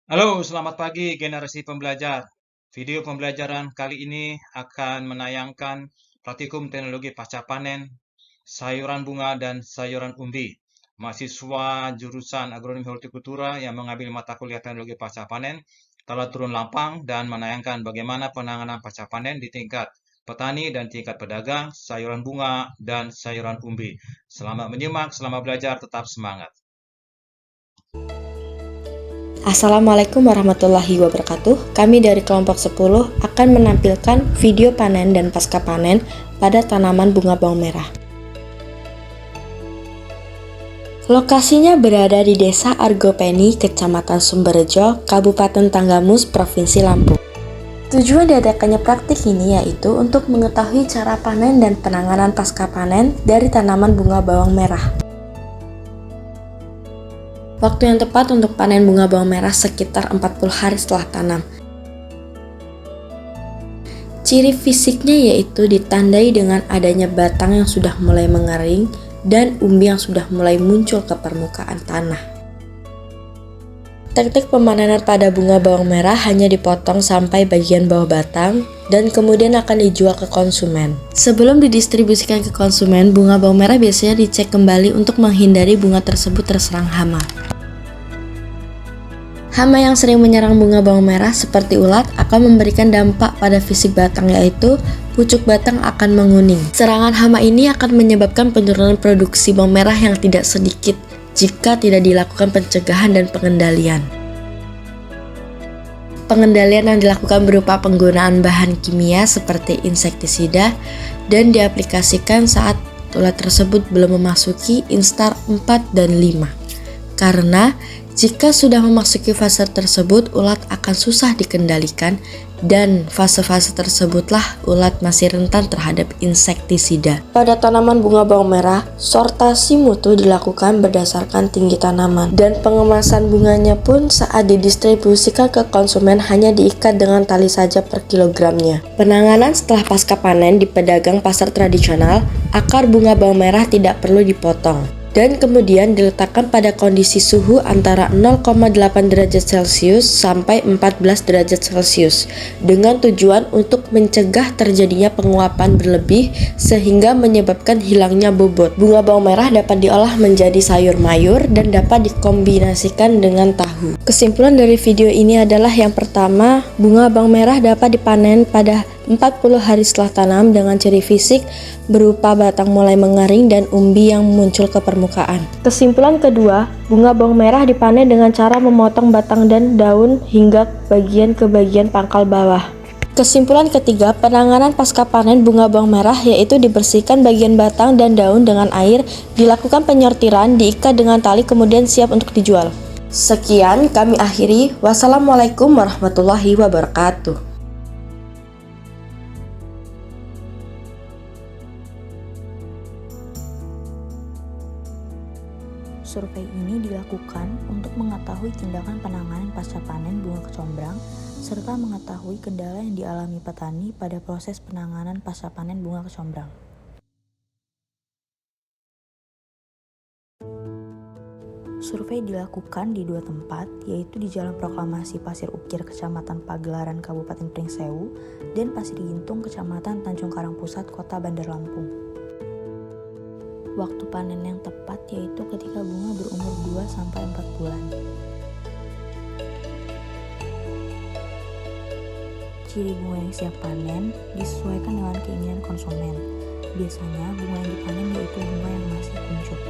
Halo, selamat pagi generasi pembelajar. Video pembelajaran kali ini akan menayangkan praktikum teknologi pasca panen, sayuran bunga dan sayuran umbi. Mahasiswa jurusan agronomi hortikultura yang mengambil mata kuliah teknologi pasca panen telah turun lapang dan menayangkan bagaimana penanganan pasca panen di tingkat petani dan tingkat pedagang, sayuran bunga dan sayuran umbi. Selamat menyimak, selamat belajar, tetap semangat. Assalamualaikum warahmatullahi wabarakatuh. Kami dari kelompok 10 akan menampilkan video panen dan pasca panen pada tanaman bunga bawang merah. Lokasinya berada di Desa Argopeni, Kecamatan Sumberjo, Kabupaten Tanggamus, Provinsi Lampung. Tujuan diadakannya praktik ini yaitu untuk mengetahui cara panen dan penanganan pasca panen dari tanaman bunga bawang merah. Waktu yang tepat untuk panen bunga bawang merah sekitar 40 hari setelah tanam. Ciri fisiknya yaitu ditandai dengan adanya batang yang sudah mulai mengering dan umbi yang sudah mulai muncul ke permukaan tanah. Teknik pemanenan pada bunga bawang merah hanya dipotong sampai bagian bawah batang dan kemudian akan dijual ke konsumen. Sebelum didistribusikan ke konsumen, bunga bawang merah biasanya dicek kembali untuk menghindari bunga tersebut terserang hama. Hama yang sering menyerang bunga bawang merah seperti ulat akan memberikan dampak pada fisik batang, yaitu pucuk batang akan menguning. Serangan hama ini akan menyebabkan penurunan produksi bawang merah yang tidak sedikit jika tidak dilakukan pencegahan dan pengendalian. Pengendalian yang dilakukan berupa penggunaan bahan kimia seperti insektisida dan diaplikasikan saat ulat tersebut belum memasuki instar 4 dan 5. Karena jika sudah memasuki fase tersebut, ulat akan susah dikendalikan dan fase-fase tersebutlah ulat masih rentan terhadap insektisida. Pada tanaman bunga bawang merah, sortasi mutu dilakukan berdasarkan tinggi tanaman dan pengemasan bunganya pun saat didistribusikan ke konsumen hanya diikat dengan tali saja per kilogramnya. Penanganan setelah pasca panen di pedagang pasar tradisional, akar bunga bawang merah tidak perlu dipotong dan kemudian diletakkan pada kondisi suhu antara 0,8 derajat Celcius sampai 14 derajat Celcius dengan tujuan untuk mencegah terjadinya penguapan berlebih sehingga menyebabkan hilangnya bobot. Bunga bawang merah dapat diolah menjadi sayur mayur dan dapat dikombinasikan dengan tahu. Kesimpulan dari video ini adalah yang pertama, bunga bawang merah dapat dipanen pada 40 hari setelah tanam dengan ciri fisik berupa batang mulai mengering dan umbi yang muncul ke permukaan. Kesimpulan kedua, bunga bawang merah dipanen dengan cara memotong batang dan daun hingga bagian ke bagian pangkal bawah. Kesimpulan ketiga, penanganan pasca panen bunga bawang merah yaitu dibersihkan bagian batang dan daun dengan air, dilakukan penyortiran, diikat dengan tali kemudian siap untuk dijual. Sekian kami akhiri. Wassalamualaikum warahmatullahi wabarakatuh. Survei ini dilakukan untuk mengetahui tindakan penanganan pasca panen bunga kecombrang serta mengetahui kendala yang dialami petani pada proses penanganan pasca panen bunga kecombrang. Survei dilakukan di 2 tempat, yaitu di Jalan Proklamasi Pasir Ukir, Kecamatan Pagelaran, Kabupaten Pringsewu, dan Pasir Gintung, Kecamatan Tanjung Karang Pusat, Kota Bandar Lampung. Waktu panen yang tepat yaitu ketika bunga berumur 2-4 bulan. Ciri bunga yang siap panen disesuaikan dengan keinginan konsumen. Biasanya bunga yang dipanen yaitu bunga yang masih kuncup.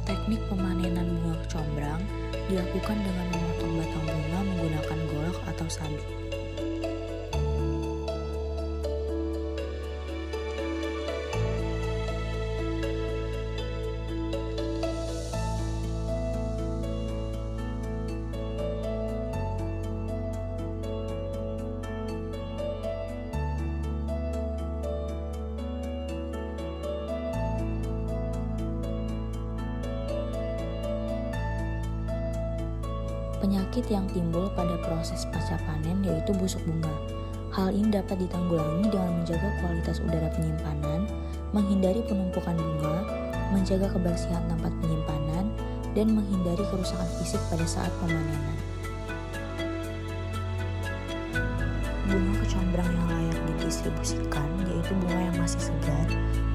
Teknik pemanenan bunga kecombrang dilakukan dengan memotong batang bunga menggunakan golok atau sabit. Penyakit yang timbul pada proses pasca panen yaitu busuk bunga. Hal ini dapat ditanggulangi dengan menjaga kualitas udara penyimpanan, menghindari penumpukan bunga, menjaga kebersihan tempat penyimpanan, dan menghindari kerusakan fisik pada saat pemanenan. Bunga kecombrang yang layak didistribusikan yaitu bunga yang masih segar,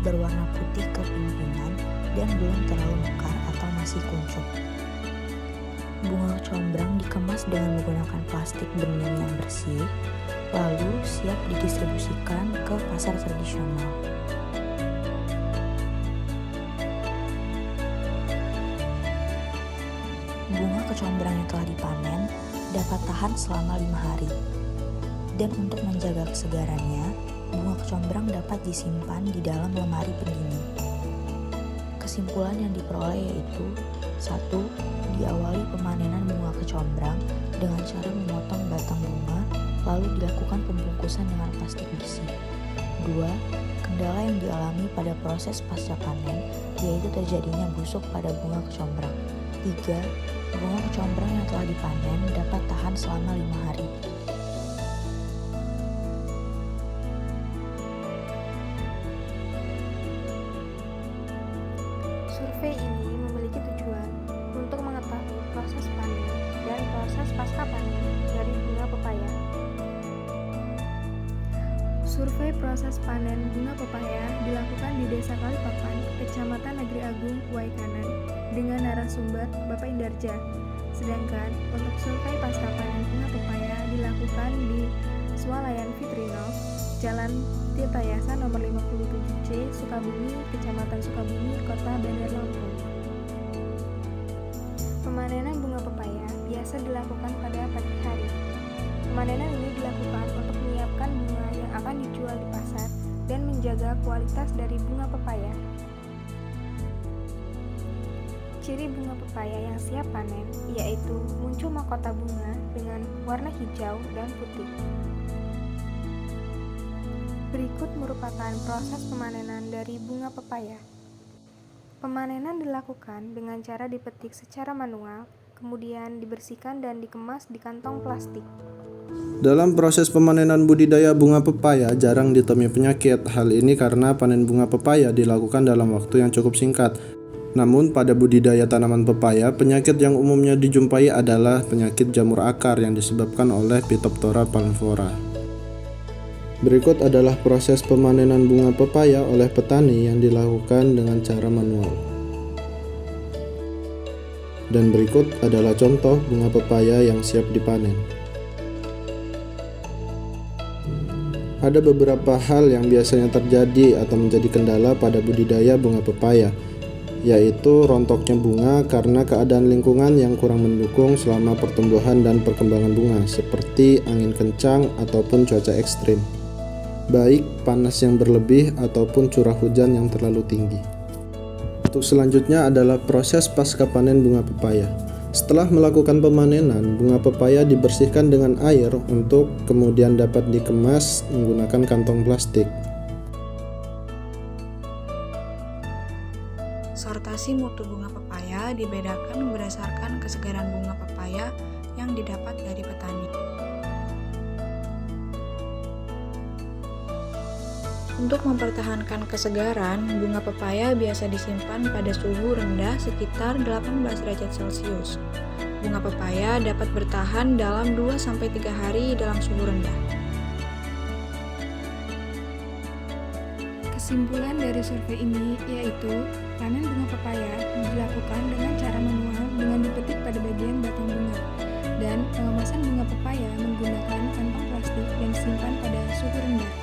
berwarna putih kepimpinan, dan belum terlalu mekar atau masih kuncup. Bunga kecombrang dikemas dengan menggunakan plastik bening yang bersih, lalu siap didistribusikan ke pasar tradisional. Bunga kecombrang yang telah dipanen dapat tahan selama 5 hari. Dan untuk menjaga kesegarannya, bunga kecombrang dapat disimpan di dalam lemari pendingin. Kesimpulan yang diperoleh yaitu 1. Diawali pemanenan bunga kecombrang dengan cara memotong batang bunga, lalu dilakukan pembungkusan dengan plastik bersih. 2. Kendala yang dialami pada proses pasca panen yaitu terjadinya busuk pada bunga kecombrang. 3. Bunga kecombrang yang telah dipanen dapat tahan selama 5 hari. Survei ini memiliki tujuan untuk mengetahui proses panen dan proses pasca panen dari bunga pepaya. Survei proses panen bunga pepaya dilakukan di Desa Kalipapan, Kecamatan Negeri Agung, Waikanan, dengan narasumber Bapak Indarja. Sedangkan untuk survei pasca panen bunga pepaya dilakukan di Swalayan Fitrino, Jalan Tirtayasa nomor 57C, Sukabumi, Kecamatan Sukabumi, Kota Bandar Lampung. Pemanenan bunga pepaya biasa dilakukan pada pagi hari. Pemanenan ini dilakukan untuk menyiapkan bunga yang akan dijual di pasar dan menjaga kualitas dari bunga pepaya. Ciri bunga pepaya yang siap panen yaitu muncul mahkota bunga dengan warna hijau dan putih. Berikut merupakan proses pemanenan dari bunga pepaya. Pemanenan dilakukan dengan cara dipetik secara manual, kemudian dibersihkan dan dikemas di kantong plastik. Dalam proses pemanenan budidaya bunga pepaya jarang ditemui penyakit. Hal ini karena panen bunga pepaya dilakukan dalam waktu yang cukup singkat. Namun pada budidaya tanaman pepaya, penyakit yang umumnya dijumpai adalah penyakit jamur akar yang disebabkan oleh Phytophthora palmivora. Berikut adalah proses pemanenan bunga pepaya oleh petani yang dilakukan dengan cara manual. Dan berikut adalah contoh bunga pepaya yang siap dipanen. Ada beberapa hal yang biasanya terjadi atau menjadi kendala pada budidaya bunga pepaya, yaitu rontoknya bunga karena keadaan lingkungan yang kurang mendukung selama pertumbuhan dan perkembangan bunga, seperti angin kencang ataupun cuaca ekstrim, baik panas yang berlebih ataupun curah hujan yang terlalu tinggi. Untuk selanjutnya adalah proses pasca panen bunga pepaya. Setelah melakukan pemanenan, bunga pepaya dibersihkan dengan air untuk kemudian dapat dikemas menggunakan kantong plastik. Sortasi mutu bunga pepaya dibedakan berdasarkan kesegaran bunga pepaya yang didapat dari petani. Untuk mempertahankan kesegaran, bunga pepaya biasa disimpan pada suhu rendah sekitar 18 derajat Celcius. Bunga pepaya dapat bertahan dalam 2-3 hari dalam suhu rendah. Kesimpulan dari survei ini yaitu panen bunga pepaya dilakukan dengan cara manual dengan dipetik pada bagian batang bunga, dan pengemasan bunga pepaya menggunakan kantong plastik dan disimpan pada suhu rendah.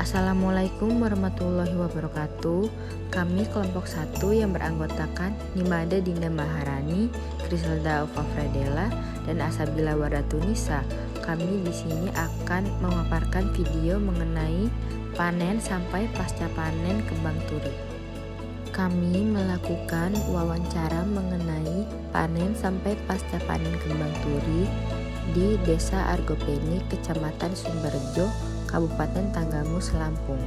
Assalamualaikum warahmatullahi wabarakatuh. Kami kelompok 1 yang beranggotakan Nimada Dinda Maharani, Griselda Ova Fredela, dan Asabila Wardatunisa. Kami di sini akan memaparkan video mengenai panen sampai pasca panen kembang turi. Kami melakukan wawancara mengenai panen sampai pasca panen kembang turi di Desa Argopeni, Kecamatan Sumberjo, Kabupaten Tanggamus, Lampung.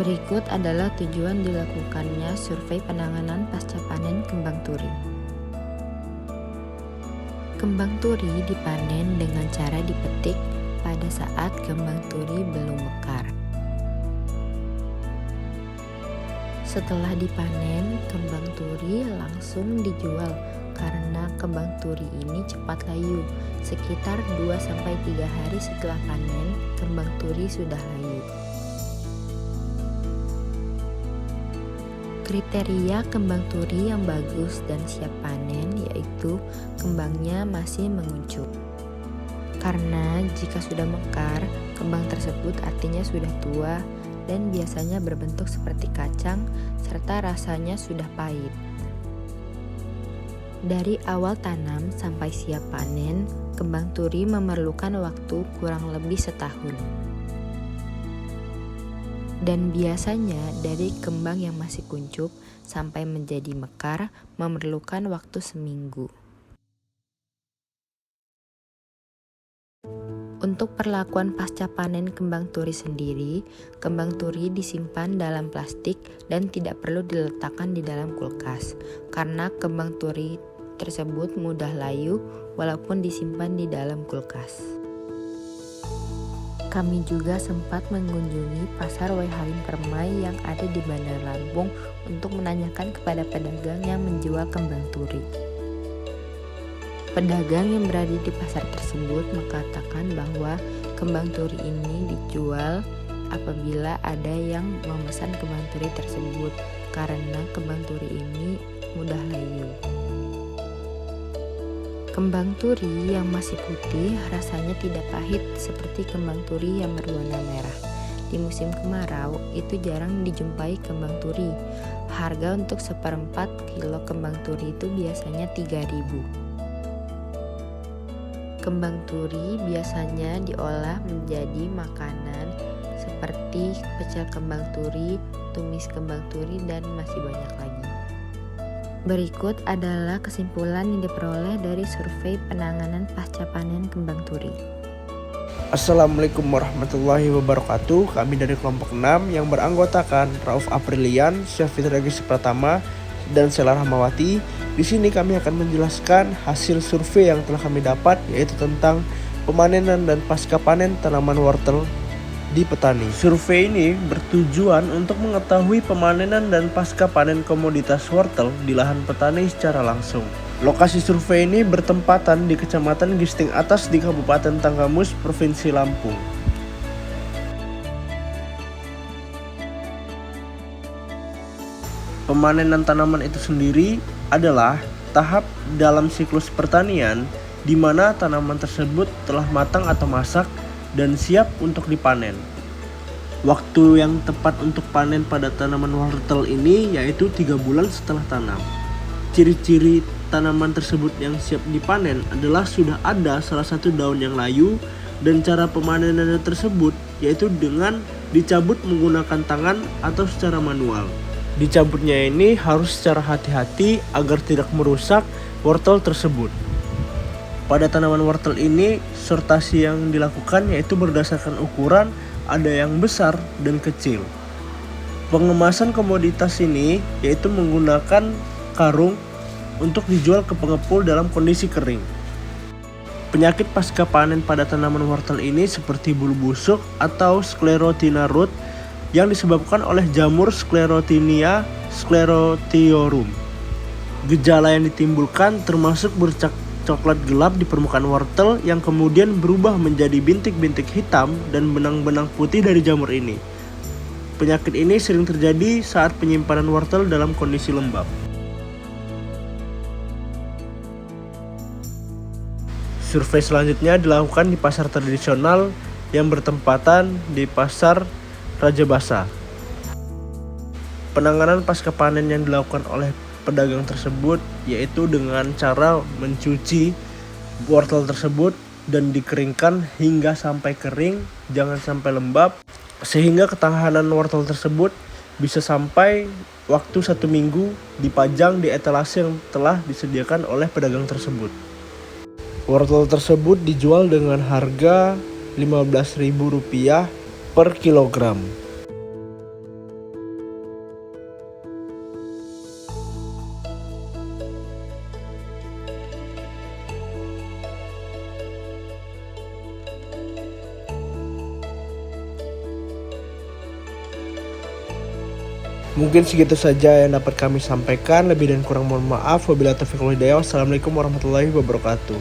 Berikut adalah tujuan dilakukannya survei penanganan pasca panen kembang turi. Kembang turi dipanen dengan cara dipetik pada saat kembang turi belum mekar. Setelah dipanen, kembang turi langsung dijual karena kembang turi ini cepat layu. Sekitar 2-3 hari setelah panen, kembang turi sudah layu. Kriteria kembang turi yang bagus dan siap panen yaitu kembangnya masih menguncup. Karena jika sudah mekar, kembang tersebut artinya sudah tua dan biasanya berbentuk seperti kacang serta rasanya sudah pahit. Dari awal tanam sampai siap panen, kembang turi memerlukan waktu kurang lebih setahun. Dan biasanya dari kembang yang masih kuncup sampai menjadi mekar memerlukan waktu seminggu. Untuk perlakuan pasca panen kembang turi sendiri, kembang turi disimpan dalam plastik dan tidak perlu diletakkan di dalam kulkas, karena kembang turi tersebut mudah layu walaupun disimpan di dalam kulkas. Kami juga sempat mengunjungi pasar Wai Halim Permai yang ada di Bandar Lampung untuk menanyakan kepada pedagang yang menjual kembang turi. Pedagang yang berada di pasar tersebut mengatakan bahwa kembang turi ini dijual apabila ada yang memesan kembang turi tersebut karena kembang turi ini mudah layu. Kembang turi yang masih putih rasanya tidak pahit seperti kembang turi yang berwarna merah. Di musim kemarau itu jarang dijumpai kembang turi. Harga untuk 1/4 kilo kembang turi itu biasanya 3.000. Kembang turi biasanya diolah menjadi makanan seperti pecel kembang turi, tumis kembang turi, dan masih banyak lagi. Berikut adalah kesimpulan yang diperoleh dari survei penanganan pasca panen kembang turi. Assalamualaikum warahmatullahi wabarakatuh. Kami dari kelompok 6 yang beranggotakan Rauf Aprilian, Syafid Regis Pratama, dan Sela Rahmawati. Di sini kami akan menjelaskan hasil survei yang telah kami dapat, yaitu tentang pemanenan dan pasca panen tanaman wortel di petani. Survei ini bertujuan untuk mengetahui pemanenan dan pasca panen komoditas wortel di lahan petani secara langsung. Lokasi survei ini bertempatan di Kecamatan Gisting Atas di Kabupaten Tanggamus, Provinsi Lampung. Pemanenan tanaman itu sendiri adalah tahap dalam siklus pertanian di mana tanaman tersebut telah matang atau masak dan siap untuk dipanen. Waktu yang tepat untuk panen pada tanaman wortel ini yaitu 3 bulan setelah tanam. Ciri-ciri tanaman tersebut yang siap dipanen adalah sudah ada salah satu daun yang layu, dan cara pemanenannya tersebut yaitu dengan dicabut menggunakan tangan atau secara manual. Dicabutnya ini harus secara hati-hati agar tidak merusak wortel tersebut. Pada tanaman wortel ini, sortasi yang dilakukan yaitu berdasarkan ukuran, ada yang besar dan kecil. Pengemasan komoditas ini yaitu menggunakan karung untuk dijual ke pengepul dalam kondisi kering. Penyakit pasca panen pada tanaman wortel ini seperti bulu busuk atau Sclerotinia root yang disebabkan oleh jamur Sclerotinia sclerotiorum. Gejala yang ditimbulkan termasuk bercak coklat gelap di permukaan wortel yang kemudian berubah menjadi bintik-bintik hitam dan benang-benang putih dari jamur ini. Penyakit ini sering terjadi saat penyimpanan wortel dalam kondisi lembab. Survei selanjutnya dilakukan di pasar tradisional yang bertempatan di Pasar Raja Basa. Penanganan pasca panen yang dilakukan oleh pedagang tersebut yaitu dengan cara mencuci wortel tersebut dan dikeringkan hingga sampai kering, jangan sampai lembab, sehingga ketahanan wortel tersebut bisa sampai waktu 1 minggu dipajang di etalase yang telah disediakan oleh pedagang tersebut. Wortel tersebut dijual dengan harga Rp15.000 per kilogram. Mungkin segitu saja yang dapat kami sampaikan. Lebih dan kurang mohon maaf. Wabillahi taufiq wal hidayah. Wassalamualaikum warahmatullahi wabarakatuh.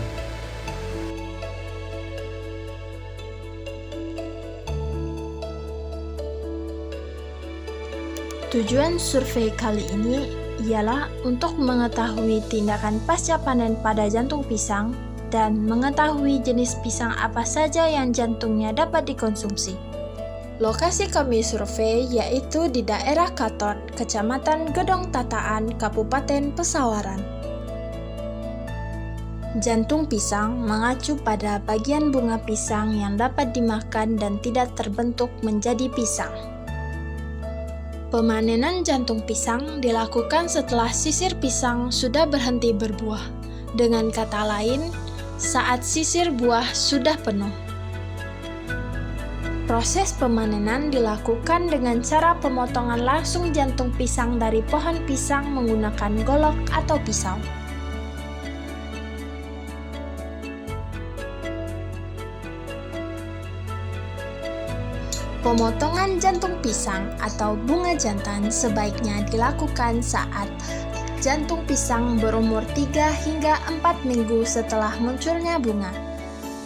Tujuan survei kali ini ialah untuk mengetahui tindakan pasca panen pada jantung pisang dan mengetahui jenis pisang apa saja yang jantungnya dapat dikonsumsi. Lokasi kami survei yaitu di daerah Katon, Kecamatan Gedong Tataan, Kabupaten Pesawaran. Jantung pisang mengacu pada bagian bunga pisang yang dapat dimakan dan tidak terbentuk menjadi pisang. Pemanenan jantung pisang dilakukan setelah sisir pisang sudah berhenti berbuah. Dengan kata lain, saat sisir buah sudah penuh. Proses pemanenan dilakukan dengan cara pemotongan langsung jantung pisang dari pohon pisang menggunakan golok atau pisau. Pemotongan jantung pisang atau bunga jantan sebaiknya dilakukan saat jantung pisang berumur 3 hingga 4 minggu setelah munculnya bunga,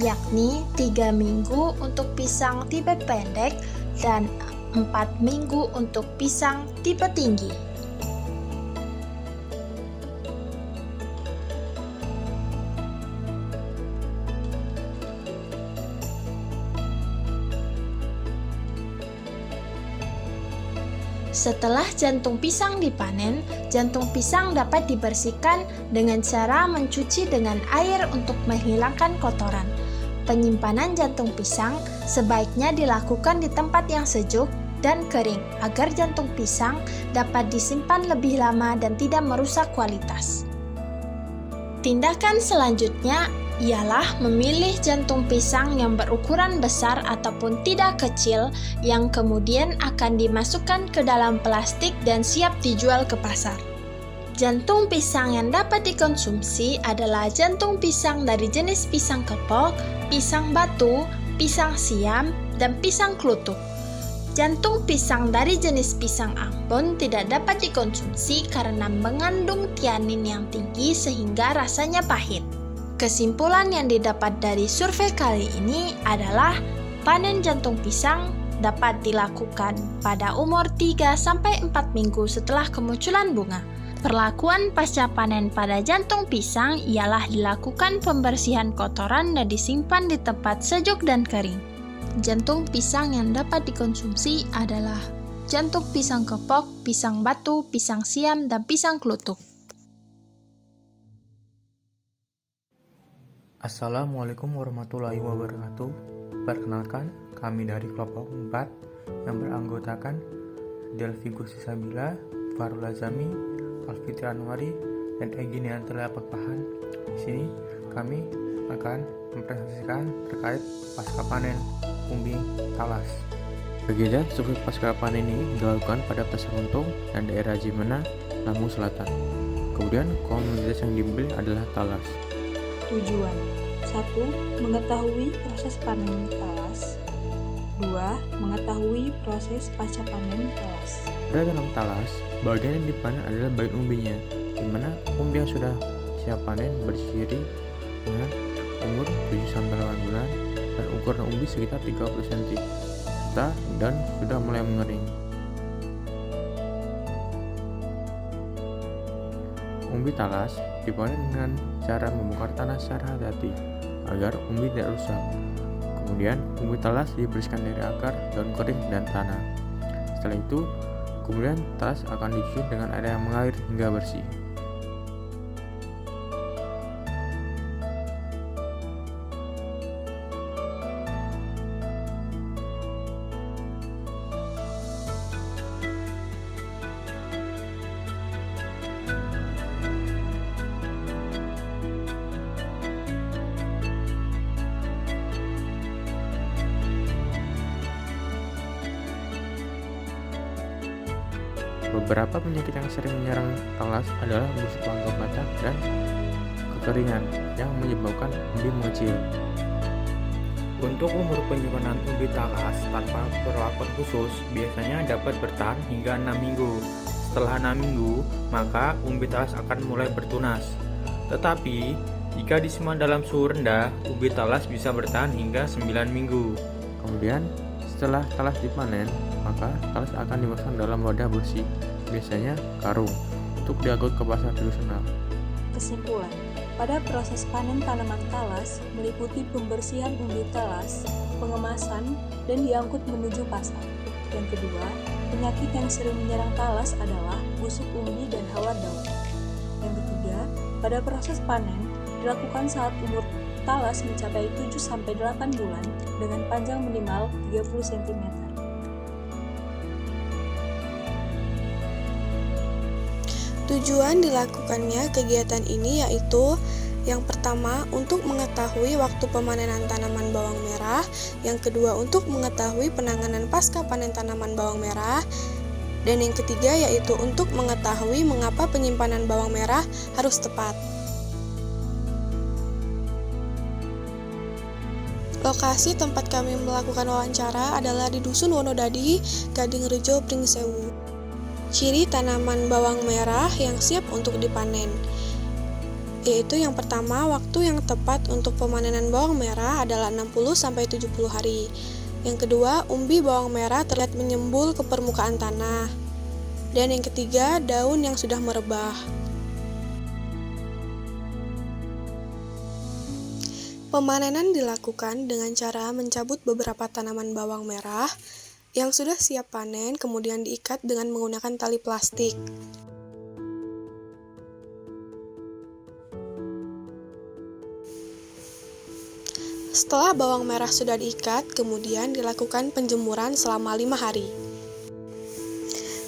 yakni 3 minggu untuk pisang tipe pendek dan 4 minggu untuk pisang tipe tinggi. Setelah jantung pisang dipanen, jantung pisang dapat dibersihkan dengan cara mencuci dengan air untuk menghilangkan kotoran. Penyimpanan jantung pisang sebaiknya dilakukan di tempat yang sejuk dan kering agar jantung pisang dapat disimpan lebih lama dan tidak merusak kualitas. Tindakan selanjutnya ialah memilih jantung pisang yang berukuran besar ataupun tidak kecil yang kemudian akan dimasukkan ke dalam plastik dan siap dijual ke pasar. Jantung pisang yang dapat dikonsumsi adalah jantung pisang dari jenis pisang kepok, pisang batu, pisang siam, dan pisang klutuk. Jantung pisang dari jenis pisang ambon tidak dapat dikonsumsi karena mengandung tianin yang tinggi sehingga rasanya pahit. Kesimpulan yang didapat dari survei kali ini adalah panen jantung pisang dapat dilakukan pada umur 3-4 minggu setelah kemunculan bunga. Perlakuan pasca panen pada jantung pisang ialah dilakukan pembersihan kotoran dan disimpan di tempat sejuk dan kering. Jantung pisang yang dapat dikonsumsi adalah jantung pisang kepok, pisang batu, pisang siam, dan pisang klutuk. Assalamualaikum warahmatullahi wabarakatuh. Perkenalkan, kami dari kelompok 4 yang beranggotakan Delvi Gusisabila, Farul Azami, Alfitri Anwari, dan Egy Niantela Pekpahan. Di sini kami akan mempresentasikan terkait pasca panen umbi talas. Kegiatan survei pasca panen ini dilakukan pada Pasar Untung dan daerah Jimena, Lampung Selatan. Kemudian komunitas yang dibeli adalah talas. Tujuan 1. Mengetahui proses panen talas. 2. Mengetahui proses pasca panen talas. Pada dalam talas, bagian yang dipanen adalah bagian umbinya, di mana umbi yang sudah siap panen berciri dengan umur 7-8 bulan dan ukuran umbi sekitar 30 cm dan sudah mulai mengering. Umbi talas dipanen dengan cara membongkar tanah secara hati-hati agar umbi tidak rusak. Kemudian umbi talas dibersihkan dari akar, daun kering, dan tanah. Setelah itu, kemudian talas akan dicuci dengan air yang mengalir hingga bersih. Beberapa penyakit yang sering menyerang talas adalah busuk pangkal batak dan kekeringan yang menyebabkan umbi mengecil. Untuk umur penyimpanan umbi talas tanpa perlakuan khusus biasanya dapat bertahan hingga 6 minggu. Setelah 6 minggu, maka umbi talas akan mulai bertunas. Tetapi, jika disimpan dalam suhu rendah, umbi talas bisa bertahan hingga 9 minggu. Kemudian, setelah talas dipanen, maka talas akan dimasukkan dalam wadah bersih, biasanya karung, untuk diangkut ke pasar tradisional. Kesimpulan, pada proses panen tanaman talas meliputi pembersihan umbi talas, pengemasan, dan diangkut menuju pasar. Yang kedua, penyakit yang sering menyerang talas adalah busuk umbi dan hawar daun. Yang ketiga, pada proses panen dilakukan saat umur talas mencapai 7-8 bulan dengan panjang minimal 30 cm. Tujuan dilakukannya kegiatan ini yaitu yang pertama untuk mengetahui waktu pemanenan tanaman bawang merah, yang kedua untuk mengetahui penanganan pasca panen tanaman bawang merah, dan yang ketiga yaitu untuk mengetahui mengapa penyimpanan bawang merah harus tepat. Lokasi tempat kami melakukan wawancara adalah di Dusun Wonodadi, Gadingrejo, Pringsewu. Ciri tanaman bawang merah yang siap untuk dipanen, yaitu yang pertama, waktu yang tepat untuk pemanenan bawang merah adalah 60-70 hari. Yang kedua, umbi bawang merah terlihat menyembul ke permukaan tanah. Dan yang ketiga, daun yang sudah merebah. Pemanenan dilakukan dengan cara mencabut beberapa tanaman bawang merah yang sudah siap panen, kemudian diikat dengan menggunakan tali plastik. Setelah bawang merah sudah diikat, kemudian dilakukan penjemuran selama 5 hari.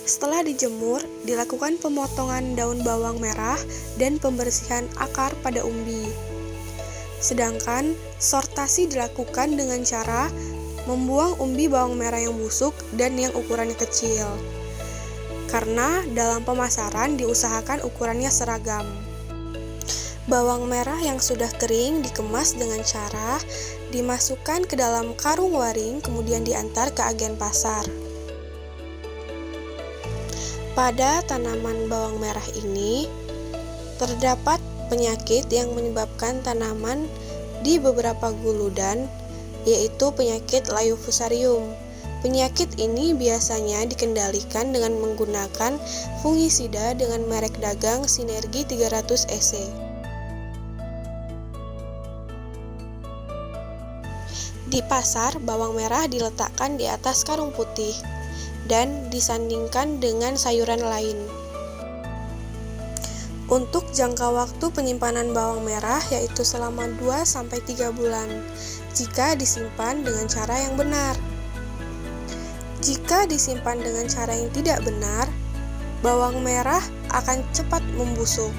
Setelah dijemur, dilakukan pemotongan daun bawang merah dan pembersihan akar pada umbi. Sedangkan sortasi dilakukan dengan cara membuang umbi bawang merah yang busuk dan yang ukurannya kecil. Karena dalam pemasaran diusahakan ukurannya seragam. Bawang merah yang sudah kering dikemas dengan cara dimasukkan ke dalam karung waring kemudian diantar ke agen pasar. Pada tanaman bawang merah ini terdapat penyakit yang menyebabkan tanaman di beberapa guludan, yaitu penyakit layu fusarium. Penyakit ini biasanya dikendalikan dengan menggunakan fungisida dengan merek dagang Sinergi 300 EC. Di pasar, bawang merah diletakkan di atas karung putih dan disandingkan dengan sayuran lain. Untuk jangka waktu penyimpanan bawang merah yaitu selama 2-3 bulan jika disimpan dengan cara yang benar. Jika disimpan dengan cara yang tidak benar, bawang merah akan cepat membusuk.